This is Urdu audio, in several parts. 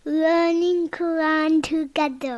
learning Quran together.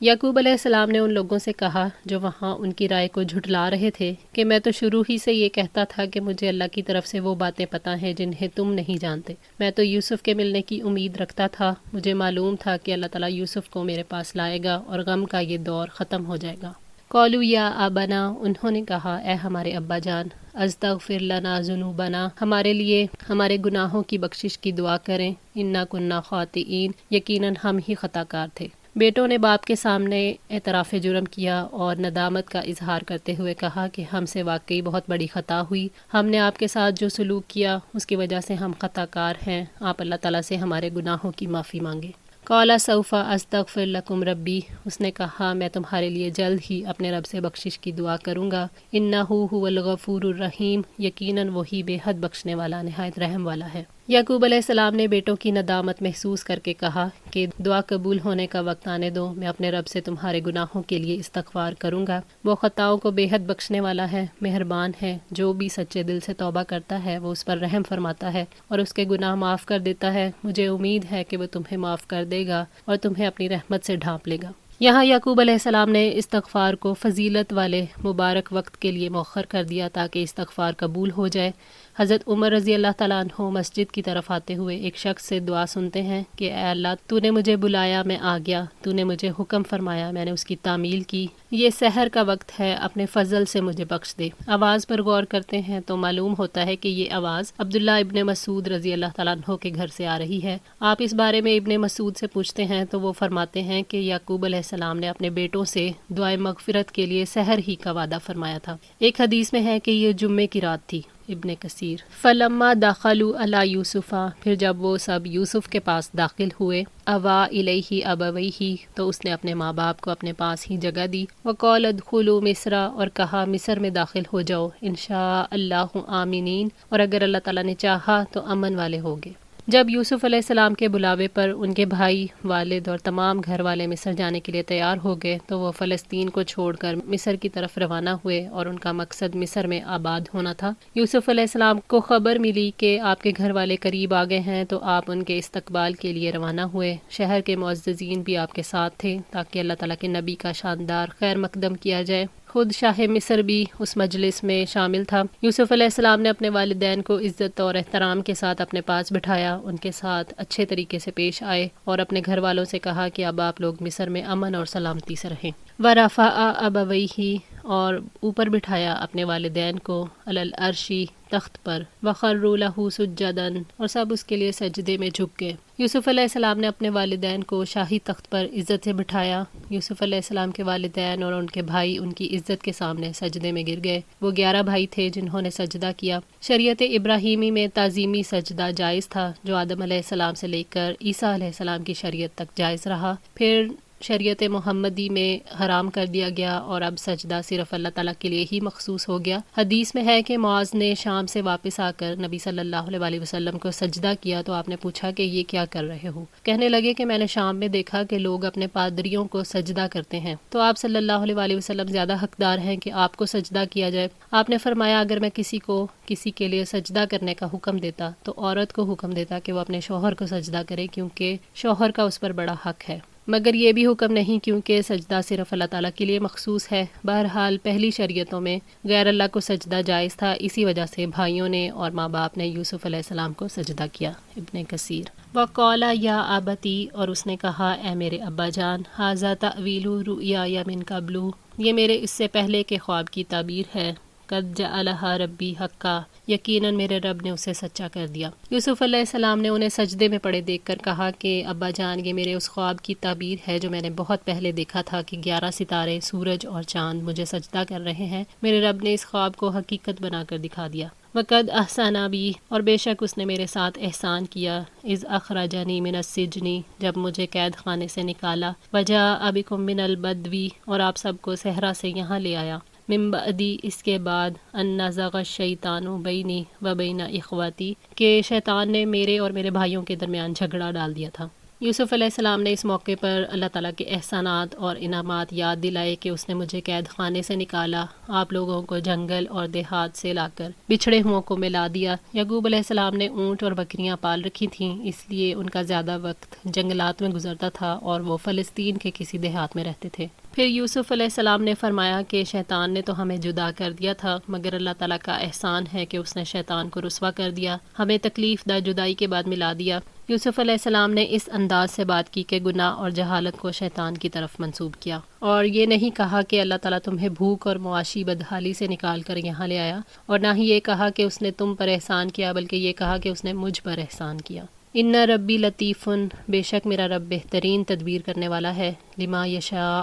یعقوب علیہ السلام نے ان لوگوں سے کہا جو وہاں ان کی رائے کو جھٹلا رہے تھے کہ میں تو شروع ہی سے یہ کہتا تھا کہ مجھے اللہ کی طرف سے وہ باتیں پتہ ہیں جنہیں تم نہیں جانتے۔ میں تو یوسف کے ملنے کی امید رکھتا تھا، مجھے معلوم تھا کہ اللہ تعالیٰ یوسف کو میرے پاس لائے گا اور غم کا یہ دور ختم ہو جائے گا۔ قالوا یا ابنا، انہوں نے کہا اے ہمارے ابا جان، استغفر لنا ذنوبنا، ہمارے لیے ہمارے گناہوں کی بخشش کی دعا کریں، انا کننا خاطئین، یقیناً ہم ہی خطا کار تھے۔ بیٹوں نے باپ کے سامنے اعتراف جرم کیا اور ندامت کا اظہار کرتے ہوئے کہا کہ ہم سے واقعی بہت بڑی خطا ہوئی، ہم نے آپ کے ساتھ جو سلوک کیا اس کی وجہ سے ہم خطا کار ہیں، آپ اللہ تعالیٰ سے ہمارے گناہوں کی معافی مانگے۔ قال سوف استغفر لکم ربی، اس نے کہا میں تمہارے لیے جلد ہی اپنے رب سے بخشش کی دعا کروں گا، انہ هو الغفور الرحیم، یقیناً وہی بے حد بخشنے والا نہایت رحم والا ہے۔ یعقوب علیہ السلام نے بیٹوں کی ندامت محسوس کر کے کہا کہ دعا قبول ہونے کا وقت آنے دو، میں اپنے رب سے تمہارے گناہوں کے لیے استغفار کروں گا، وہ خطاؤں کو بے حد بخشنے والا ہے، مہربان ہے، جو بھی سچے دل سے توبہ کرتا ہے وہ اس پر رحم فرماتا ہے اور اس کے گناہ معاف کر دیتا ہے، مجھے امید ہے کہ وہ تمہیں معاف کر دے گا اور تمہیں اپنی رحمت سے ڈھانپ لے گا۔ یہاں یعقوب علیہ السلام نے استغفار کو فضیلت والے مبارک وقت کے لیے مؤخر کر دیا تاکہ استغفار قبول ہو جائے۔ حضرت عمر رضی اللہ تعالیٰ عنہ مسجد کی طرف آتے ہوئے ایک شخص سے دعا سنتے ہیں کہ اے اللہ، تو نے مجھے بلایا، میں آ گیا، تو نے مجھے حکم فرمایا، میں نے اس کی تعمیل کی، یہ سحر کا وقت ہے، اپنے فضل سے مجھے بخش دے۔ آواز پر غور کرتے ہیں تو معلوم ہوتا ہے کہ یہ آواز عبداللہ ابن مسعود رضی اللہ تعالیٰ عنہ کے گھر سے آ رہی ہے۔ آپ اس بارے میں ابن مسعود سے پوچھتے ہیں تو وہ فرماتے ہیں کہ یعقوب علیہ السلام نے اپنے بیٹوں سے دعائے مغفرت کے لیے سحر ہی کا وعدہ فرمایا تھا۔ ایک حدیث میں ہے کہ یہ جمعے کی رات تھی۔ ابن کثیر فلما دخلوا علی یوسف، پھر جب وہ سب یوسف کے پاس داخل ہوئے، اوا الیہ ابویہ، تو اس نے اپنے ماں باپ کو اپنے پاس ہی جگہ دی، وقال ادخلوا مصر، اور کہا مصر میں داخل ہو جاؤ، انشاء اللہ آمنین، اور اگر اللہ تعالیٰ نے چاہا تو امن والے ہوگے۔ جب یوسف علیہ السلام کے بلاوے پر ان کے بھائی، والد اور تمام گھر والے مصر جانے کے لیے تیار ہو گئے تو وہ فلسطین کو چھوڑ کر مصر کی طرف روانہ ہوئے اور ان کا مقصد مصر میں آباد ہونا تھا۔ یوسف علیہ السلام کو خبر ملی کہ آپ کے گھر والے قریب آ گئے ہیں تو آپ ان کے استقبال کے لیے روانہ ہوئے۔ شہر کے معززین بھی آپ کے ساتھ تھے تاکہ اللہ تعالیٰ کے نبی کا شاندار خیر مقدم کیا جائے۔ خود شاہ مصر بھی اس مجلس میں شامل تھا۔ یوسف علیہ السلام نے اپنے والدین کو عزت اور احترام کے ساتھ اپنے پاس بٹھایا، ان کے ساتھ اچھے طریقے سے پیش آئے اور اپنے گھر والوں سے کہا کہ اب آپ لوگ مصر میں امن اور سلامتی سے رہیں۔ وَرَفَعَ أَبَوَيْهِ، اور اوپر بٹھایا اپنے والدین کو، علی العرش، تخت پر، وَخَرُّوا لَهُ سُجَّدًا، اور سب اس کے لیے سجدے میں جھک گئے۔ یوسف علیہ السلام نے اپنے والدین کو شاہی تخت پر عزت سے بٹھایا۔ یوسف علیہ السلام کے والدین اور ان کے بھائی ان کی عزت کے سامنے سجدے میں گر گئے۔ وہ 11 بھائی تھے جنہوں نے سجدہ کیا۔ شریعت ابراہیمی میں تعظیمی سجدہ جائز تھا جو آدم علیہ السلام سے لے کر عیسیٰ علیہ السلام کی شریعت تک جائز رہا، پھر شریعت محمدی میں حرام کر دیا گیا اور اب سجدہ صرف اللہ تعالیٰ کے لیے ہی مخصوص ہو گیا۔ حدیث میں ہے کہ معاذ نے شام سے واپس آ کر نبی صلی اللہ علیہ وآلہ وسلم کو سجدہ کیا تو آپ نے پوچھا کہ یہ کیا کر رہے ہو؟ کہنے لگے کہ میں نے شام میں دیکھا کہ لوگ اپنے پادریوں کو سجدہ کرتے ہیں، تو آپ صلی اللہ علیہ وآلہ وسلم زیادہ حقدار ہیں کہ آپ کو سجدہ کیا جائے۔ آپ نے فرمایا اگر میں کسی کے لیے سجدہ کرنے کا حکم دیتا تو عورت کو حکم دیتا کہ وہ اپنے شوہر کو سجدہ کرے، کیونکہ شوہر کا اس پر بڑا حق ہے، مگر یہ بھی حکم نہیں کیونکہ سجدہ صرف اللہ تعالیٰ کے لیے مخصوص ہے۔ بہرحال پہلی شریعتوں میں غیر اللہ کو سجدہ جائز تھا، اسی وجہ سے بھائیوں نے اور ماں باپ نے یوسف علیہ السلام کو سجدہ کیا۔ ابن کثیر وقال یا ابتی، اور اس نے کہا اے میرے ابا جان، ھذا تأویل رؤیای من قبل، یہ میرے اس سے پہلے کے خواب کی تعبیر ہے، قد جعلھا ربی حقا، یقیناً میرے رب نے اسے سچا کر دیا۔ یوسف علیہ السلام نے انہیں سجدے میں پڑے دیکھ کر کہا کہ ابا جان، یہ میرے اس خواب کی تعبیر ہے جو میں نے بہت پہلے دیکھا تھا کہ 11 ستارے، سورج اور چاند مجھے سجدہ کر رہے ہیں، میرے رب نے اس خواب کو حقیقت بنا کر دکھا دیا۔ وقد احسن بی، اور بے شک اس نے میرے ساتھ احسان کیا، اذ اخرجنی من السجن، جب مجھے قید خانے سے نکالا، وجاء بکم من البدو، اور آپ سب کو صحرا سے یہاں لے آیا، من بعدی، اس کے بعد، ان نزغ الشیطان بینی و بین اخواتی، کہ شیطان نے میرے اور میرے بھائیوں کے درمیان جھگڑا ڈال دیا تھا۔ یوسف علیہ السلام نے اس موقع پر اللہ تعالیٰ کے احسانات اور انعامات یاد دلائے کہ اس نے مجھے قید خانے سے نکالا، آپ لوگوں کو جنگل اور دیہات سے لا کر بچھڑے ہوں کو ملا دیا۔ یعقوب علیہ السلام نے اونٹ اور بکریاں پال رکھی تھیں، اس لیے ان کا زیادہ وقت جنگلات میں گزرتا تھا اور وہ فلسطین کے کسی دیہات میں رہتے تھے۔ پھر یوسف علیہ السلام نے فرمایا کہ شیطان نے تو ہمیں جدا کر دیا تھا، مگر اللہ تعالیٰ کا احسان ہے کہ اس نے شیطان کو رسوا کر دیا، ہمیں تکلیف دہ جدائی کے بعد ملا دیا۔ یوسف علیہ السلام نے اس انداز سے بات کی کہ گناہ اور جہالت کو شیطان کی طرف منسوب کیا، اور یہ نہیں کہا کہ اللہ تعالیٰ تمہیں بھوک اور معاشی بدحالی سے نکال کر یہاں لے آیا، اور نہ ہی یہ کہا کہ اس نے تم پر احسان کیا، بلکہ یہ کہا کہ اس نے مجھ پر احسان کیا۔ ان ربی لطیفن، بے شک میرا رب بہترین تدبیر کرنے والا ہے، لما یشاء،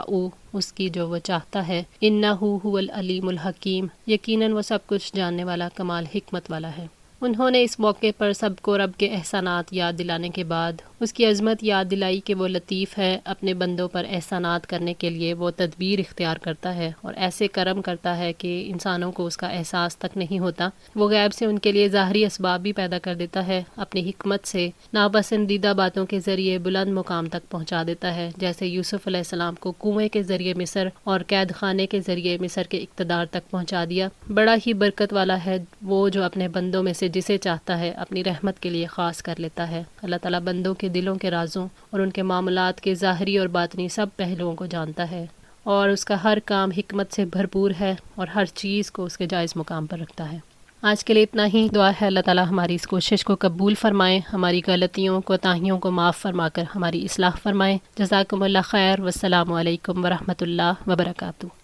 اس کی جو وہ چاہتا ہے، انہ هو العلیم الحکیم، یقیناً وہ سب کچھ جاننے والا کمال حکمت والا ہے۔ انہوں نے اس موقع پر سب کو رب کے احسانات یاد دلانے کے بعد اس کی عظمت یاد دلائی کہ وہ لطیف ہے، اپنے بندوں پر احسانات کرنے کے لیے وہ تدبیر اختیار کرتا ہے اور ایسے کرم کرتا ہے کہ انسانوں کو اس کا احساس تک نہیں ہوتا۔ وہ غیب سے ان کے لیے ظاہری اسباب بھی پیدا کر دیتا ہے، اپنی حکمت سے ناپسندیدہ باتوں کے ذریعے بلند مقام تک پہنچا دیتا ہے، جیسے یوسف علیہ السلام کو کنویں کے ذریعے مصر اور قید خانے کے ذریعے مصر کے اقتدار تک پہنچا دیا۔ بڑا ہی برکت والا ہے وہ جو اپنے بندوں میں سے جسے چاہتا ہے اپنی رحمت کے لیے خاص کر لیتا ہے۔ اللہ تعالیٰ بندوں کے دلوں کے رازوں اور ان کے معاملات کے ظاہری اور باطنی سب پہلوؤں کو جانتا ہے، اور اس کا ہر کام حکمت سے بھرپور ہے اور ہر چیز کو اس کے جائز مقام پر رکھتا ہے۔ آج کے لیے اتنا ہی۔ دعا ہے اللہ تعالیٰ ہماری اس کوشش کو قبول فرمائے، ہماری غلطیوں کوتاہیوں کو معاف فرما کر ہماری اصلاح فرمائے۔ جزاکم اللہ خیر، والسلام علیکم ورحمۃ اللہ وبرکاتہ۔